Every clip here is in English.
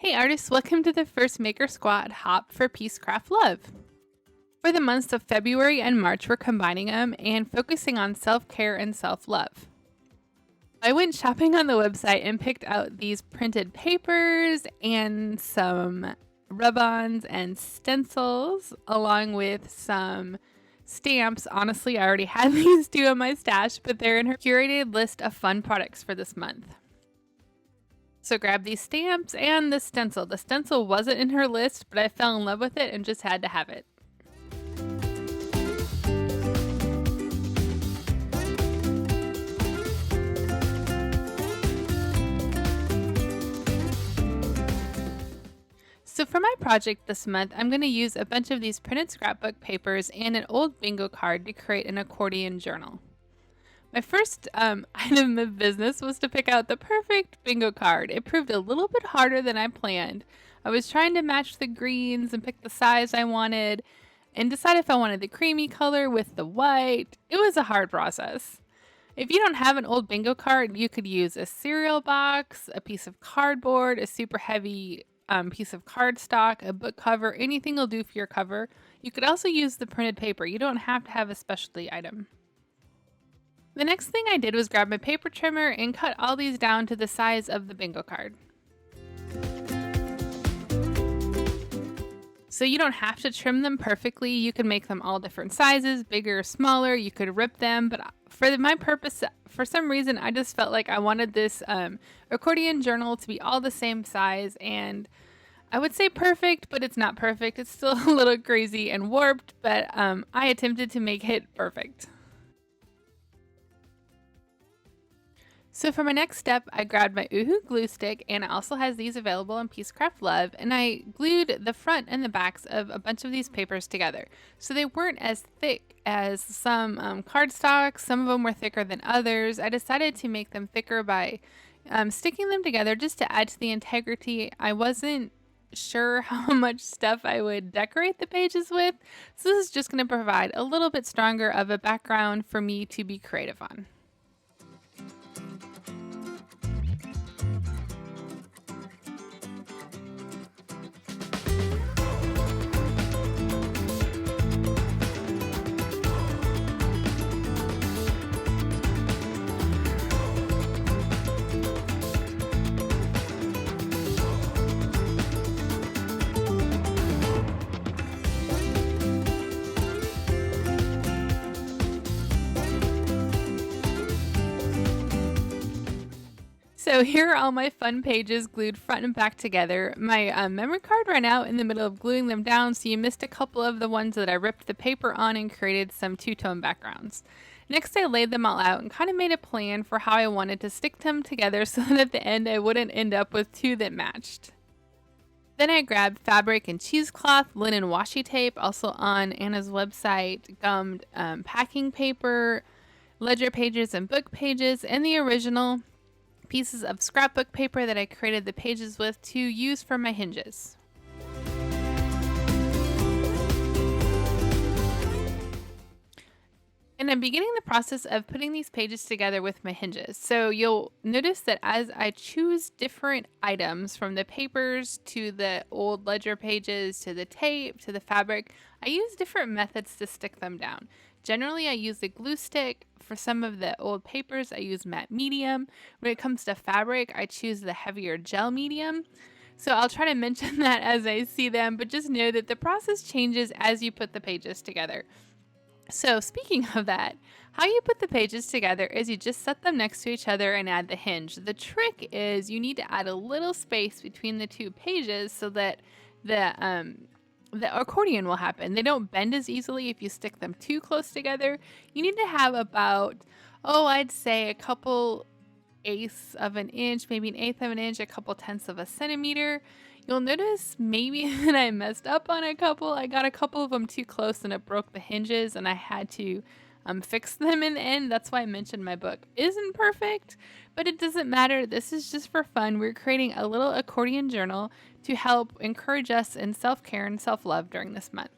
Hey artists, welcome to the first MakerSqad Hop for piececraftlove. For the months of February and March, we're combining them and focusing on self-care and self-love. I went shopping on the website and picked out these printed papers and some rub-ons and stencils along with some stamps. Honestly, I already had these two in my stash, but they're in her curated list of fun products for this month. So grab these stamps and the stencil. The stencil wasn't in her list, but I fell in love with it and just had to have it. So for my project this month, I'm going to use a bunch of these printed scrapbook papers and an old bingo card to create an accordion journal. My first item of business was to pick out the perfect bingo card. It proved a little bit harder than I planned. I was trying to match the greens and pick the size I wanted and decide if I wanted the creamy color with the white. It was a hard process. If you don't have an old bingo card, you could use a cereal box, a piece of cardboard, a super heavy piece of cardstock, a book cover, anything will do for your cover. You could also use the printed paper. You don't have to have a specialty item. The next thing I did was grab my paper trimmer and cut all these down to the size of the bingo card. So you don't have to trim them perfectly. You can make them all different sizes, bigger or smaller. You could rip them, but for my purpose, for some reason, I just felt like I wanted this accordion journal to be all the same size, and I would say perfect, but it's not perfect. It's still a little crazy and warped, but I attempted to make it perfect. So for my next step, I grabbed my Uhu glue stick, and it also has these available in piececraftlove, and I glued the front and the backs of a bunch of these papers together. So they weren't as thick as some cardstock. Some of them were thicker than others. I decided to make them thicker by sticking them together just to add to the integrity. I wasn't sure how much stuff I would decorate the pages with, so this is just going to provide a little bit stronger of a background for me to be creative on. So here are all my fun pages glued front and back together. My memory card ran out in the middle of gluing them down, so you missed a couple of the ones that I ripped the paper on and created some two-tone backgrounds. Next, I laid them all out and kind of made a plan for how I wanted to stick them together so that at the end I wouldn't end up with two that matched. Then I grabbed fabric and cheesecloth, linen washi tape, also on Anna's website, gummed packing paper, ledger pages and book pages, and the original pieces of scrapbook paper that I created the pages with to use for my hinges. And I'm beginning the process of putting these pages together with my hinges. So you'll notice that as I choose different items, from the papers to the old ledger pages to the tape to the fabric, I use different methods to stick them down. Generally, I use the glue stick. For some of the old papers, I use matte medium. When it comes to fabric, I choose the heavier gel medium. So I'll try to mention that as I see them, but just know that the process changes as you put the pages together. So speaking of that, how you put the pages together is you just set them next to each other and add the hinge. The trick is you need to add a little space between the two pages so that the accordion will happen. They don't bend as easily if you stick them too close together. You need to have about, I'd say a couple eighths of an inch, maybe an eighth of an inch, a couple tenths of a centimeter. You'll notice maybe that I messed up on a couple. I got a couple of them too close and it broke the hinges, and I had to fix them in the end. That's why I mentioned my book isn't perfect, but it doesn't matter. This is just for fun. We're creating a little accordion journal to help encourage us in self-care and self-love during this month.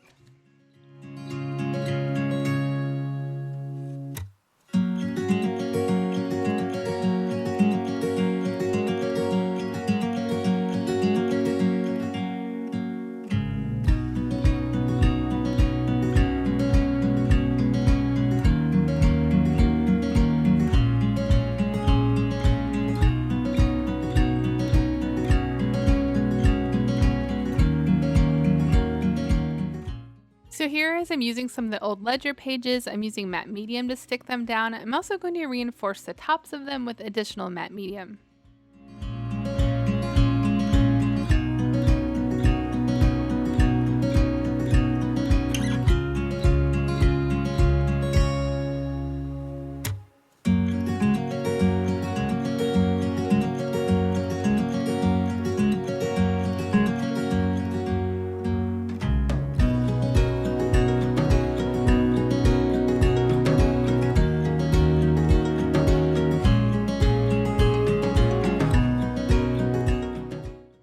here as I'm using some of the old ledger pages, I'm using matte medium to stick them down. I'm also going to reinforce the tops of them with additional matte medium.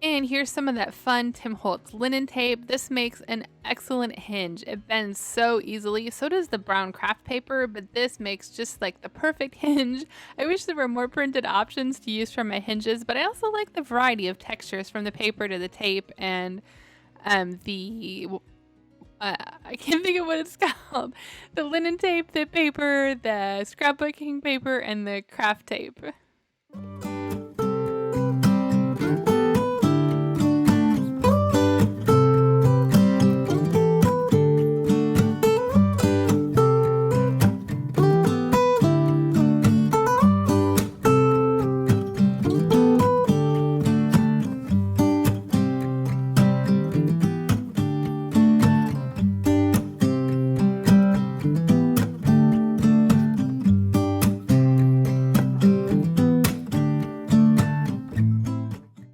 And here's some of that fun Tim Holtz linen tape. This makes an excellent hinge. It bends so easily. So does the brown craft paper, but this makes just like the perfect hinge. I wish there were more printed options to use for my hinges, but I also like the variety of textures from the paper to the tape and I can't think of what it's called. The linen tape, the paper, the scrapbooking paper, and the craft tape.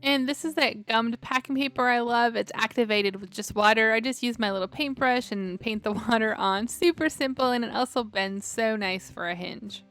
And this is that gummed packing paper I love. It's activated with just water. I just use my little paintbrush and paint the water on. Super simple, and it also bends so nice for a hinge.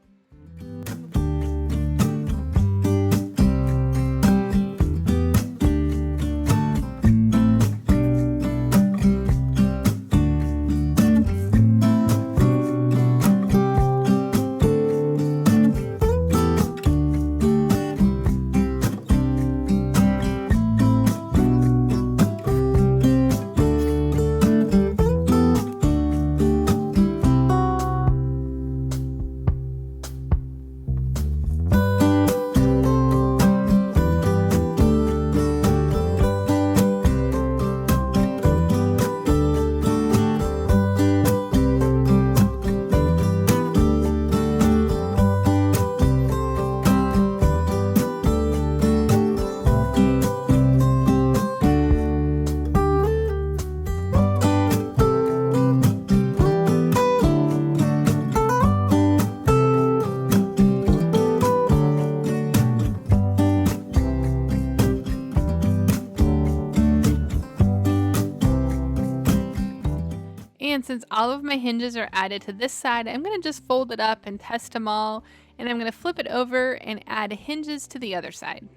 And since all of my hinges are added to this side, I'm going to just fold it up and test them all. And I'm going to flip it over and add hinges to the other side.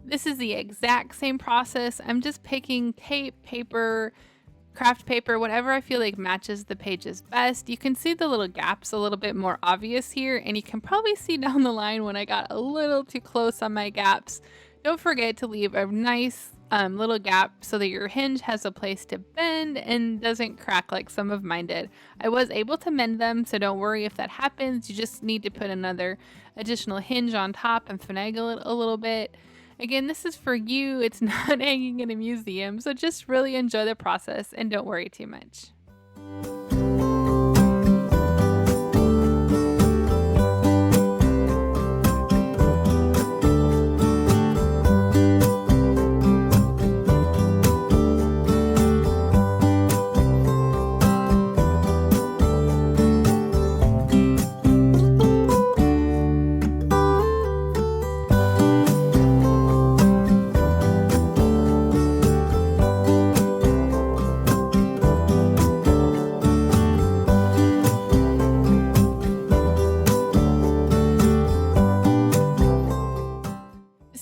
This is the exact same process. I'm just picking tape, paper, craft paper, whatever I feel like matches the pages best. You can see the little gaps a little bit more obvious here, and you can probably see down the line when I got a little too close on my gaps. Don't forget to leave a nice little gap so that your hinge has a place to bend and doesn't crack like some of mine did. I was able to mend them, so don't worry if that happens. You just need to put another additional hinge on top and finagle it a little bit. Again, this is for you. It's not hanging in a museum, so just really enjoy the process and don't worry too much.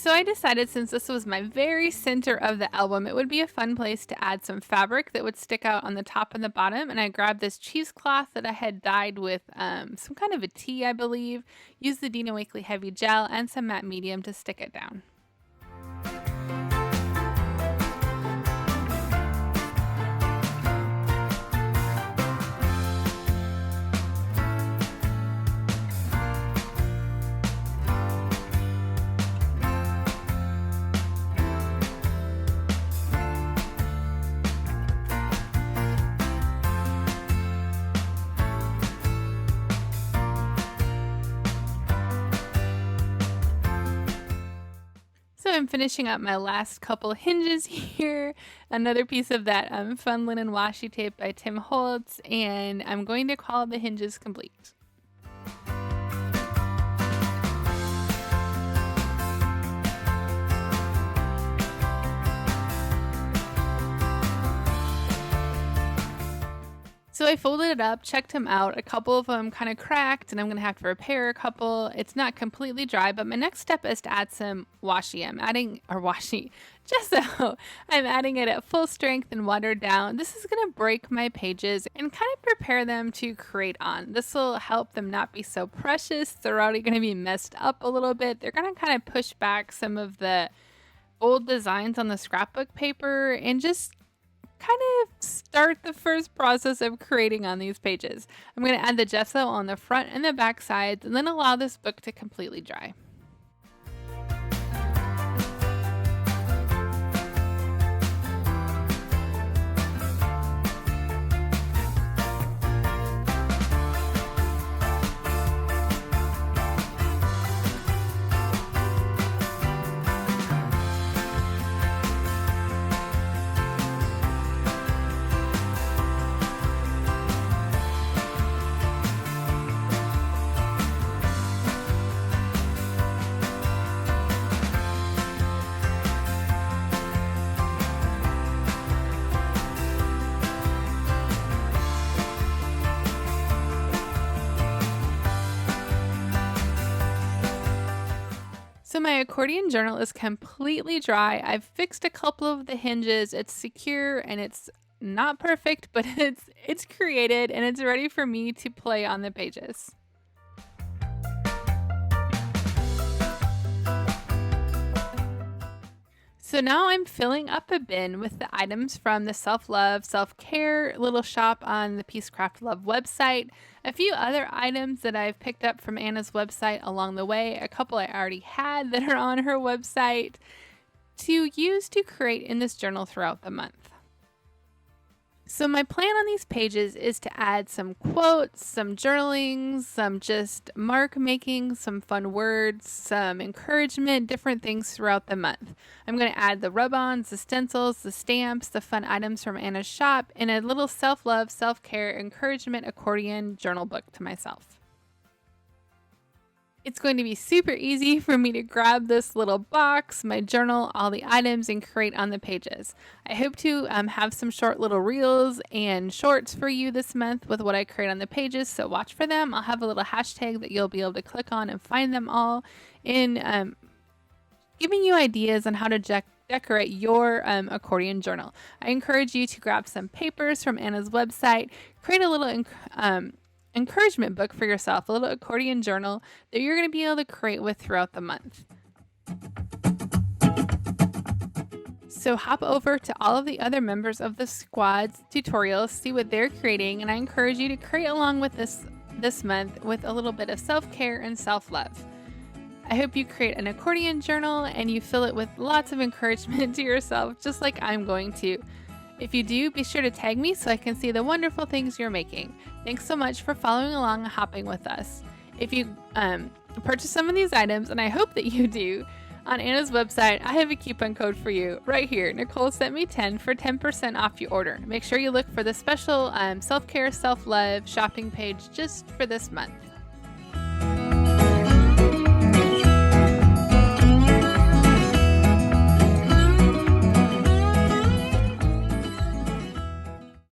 I decided since this was my very center of the album, it would be a fun place to add some fabric that would stick out on the top and the bottom. And I grabbed this cheesecloth that I had dyed with some kind of a tea, I believe. Used the Dina Wakley Heavy Gel and some matte medium to stick it down. I'm finishing up my last couple hinges here. Another piece of that fun linen washi tape by Tim Holtz, and I'm going to call the hinges complete. So I folded it up, checked them out. A couple of them kind of cracked, and I'm going to have to repair a couple. It's not completely dry, but my next step is to add some washi. Gesso. I'm adding it at full strength and watered down. This is going to break my pages and kind of prepare them to create on. This will help them not be so precious. They're already going to be messed up a little bit. They're going to kind of push back some of the old designs on the scrapbook paper and just kind of start the first process of creating on these pages. I'm going to add the gesso on the front and the back sides and then allow this book to completely dry. So my accordion journal is completely dry. I've fixed a couple of the hinges. It's secure and it's not perfect, but it's created and it's ready for me to play on the pages. So now I'm filling up a bin with the items from the self-love, self-care little shop on the piececraftlove website. A few other items that I've picked up from Anna's website along the way. A couple I already had that are on her website to use to create in this journal throughout the month. So my plan on these pages is to add some quotes, some journaling, some just mark making, some fun words, some encouragement, different things throughout the month. I'm going to add the rub-ons, the stencils, the stamps, the fun items from Anna's shop, and a little self-love, self-care, encouragement accordion journal book to myself. It's going to be super easy for me to grab this little box, my journal, all the items, and create on the pages. I hope to have some short little reels and shorts for you this month with what I create on the pages, so watch for them. I'll have a little hashtag that you'll be able to click on and find them all in giving you ideas on how to decorate your accordion journal. I encourage you to grab some papers from Anna's website, create a little encouragement book for yourself, a little accordion journal that you're going to be able to create with throughout the month. So hop over to all of the other members of the squad's tutorials, see what they're creating, and I encourage you to create along with this month with a little bit of self-care and self-love. I hope you create an accordion journal and you fill it with lots of encouragement to yourself, just like I'm going to. If you do, be sure to tag me so I can see the wonderful things you're making. Thanks so much for following along and hopping with us. If you purchase some of these items, and I hope that you do, on Anna's website, I have a coupon code for you right here. Nicole sent me 10 for 10% off your order. Make sure you look for the special self-care, self-love shopping page just for this month.